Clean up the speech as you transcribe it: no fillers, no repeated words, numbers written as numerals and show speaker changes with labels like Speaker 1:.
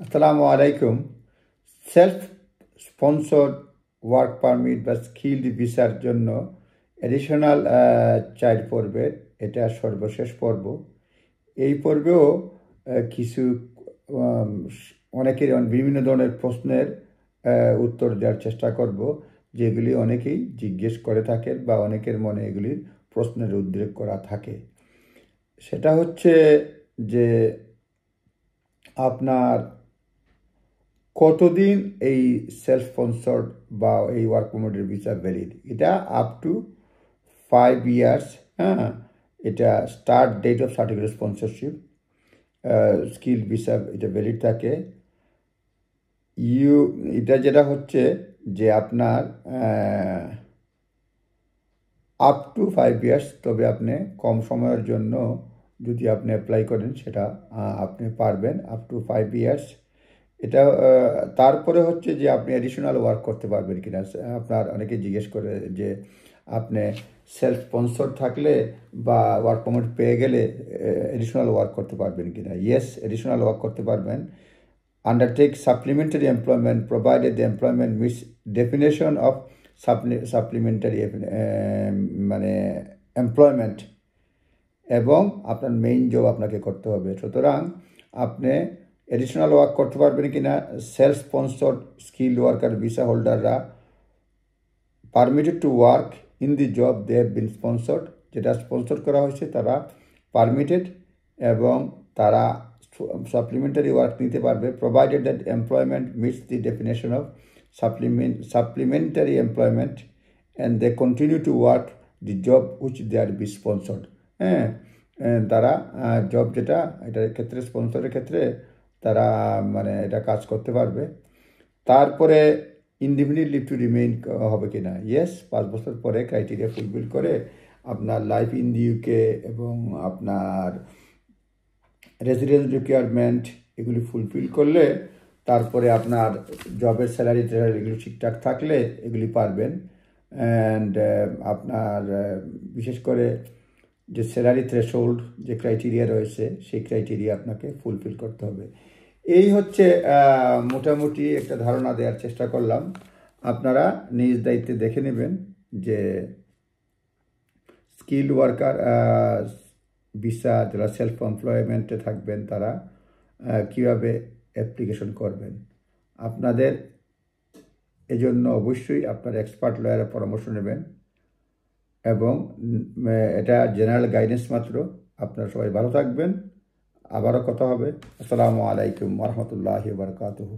Speaker 1: আসসালামু আলাইকুম। Self sponsored work permit বা স্কিল্ড ভিসার জন্য অ্যাডিশনাল চাইল্ড পর্বের এটা সর্বশেষ পর্ব। এই পর্বেও কিছু আম, অনেকের বিভিন্ন ধরনের প্রশ্নের উত্তর দেওয়ার চেষ্টা করব, যেগুলি অনেকেই জিজ্ঞেস করে থাকেন বা অনেকের মনে এগুলির প্রশ্নের উদ্রেক করা থাকে। সেটা হচ্ছে যে আপনার কতদিন এই সেলফ স্পন্সর্ড বা এই ওয়ার্ক পারমিটের ভিসা ভ্যালিড? এটা আপ টু 5 ইয়ার্স। হ্যাঁ, এটা start date of certificate sponsorship skill visa এটা ভ্যালিড থাকে। ইউ এটা যেটা হচ্ছে যে আপনার আপ টু 5 ইয়ার্স, তবে আপনি কম সময়ের জন্য যদি আপনি অ্যাপ্লাই করেন সেটা আপনি পারবেন আপ টু 5 ইয়ার্স। এটা তারপরে হচ্ছে যে আপনি অ্যাডিশনাল ওয়ার্ক করতে পারবেন কিনা। আপনার অনেকে জিজ্ঞেস করে যে আপনি সেলফ স্পন্সর থাকলে বা ওয়ার্ক পারমিট পেয়ে গেলে অ্যাডিশনাল ওয়ার্ক করতে পারবেন কিনা। ইয়েস, অ্যাডিশনাল ওয়ার্ক করতে পারবেন। Undertake supplementary employment provided the employment meets definition of supplementary মানে এমপ্লয়মেন্ট, এবং আপনার মেইন জব আপনাকে করতে হবে। সুতরাং আপনি এডিশনাল ওয়ার্ক করতে পারবেন কিনা। Self sponsored skill worker visa হোল্ডাররা permitted to work in the job they have been sponsored, যেটা স্পন্সর করা হয়েছে তারা পারমিটেড এবং তারা সাপ্লিমেন্টারি ওয়ার্ক নিতে পারবে, provided that employment meets the definition of supplementary employment and they continue to work the job which they are be sponsored. হ্যাঁ, তারা জব যেটা এটার ক্ষেত্রে স্পন্সরের ক্ষেত্রে তারা মানে এটা কাজ করতে পারবে। তারপরে ইনডিফিনিট লিভ টু রিমেইন হবে কি না। ইয়েস, 5 বছর পরে ক্রাইটেরিয়া ফুলফিল করে আপনার লাইফ ইন দি ইউকে এবং আপনার রেসিডেন্স রিকোয়ারমেন্ট এগুলি ফুলফিল করলে তারপরে আপনার জবের স্যালারি এগুলি ঠিকঠাক থাকলে এগুলি পারবেন। অ্যান্ড আপনার বিশেষ করে যে স্যালারি থ্রেশহোল্ড যে ক্রাইটেরিয়া রয়েছে সেই ক্রাইটেরিয়া আপনাকে ফুলফিল করতে হবে। এই হচ্ছে মোটামুটি একটা ধারণা দেওয়ার চেষ্টা করলাম। আপনারা নিজ দায়িত্বে দেখে নেবেন যে স্কিল ওয়ার্কার ভিসা যারা সেলফ এমপ্লয়মেন্টে থাকবেন তারা কীভাবে অ্যাপ্লিকেশন করবেন। আপনাদের এজন্য অবশ্যই আপনার এক্সপার্ট লয়ারের পরামর্শ নেবেন, এবং এটা জেনারেল গাইডেন্স মাত্র। আপনারা সবাই ভালো থাকবেন। আবারও কথা হবে। আসসালামু আলাইকুম ওয়া রাহমাতুল্লাহি ওয়া বারাকাতুহু।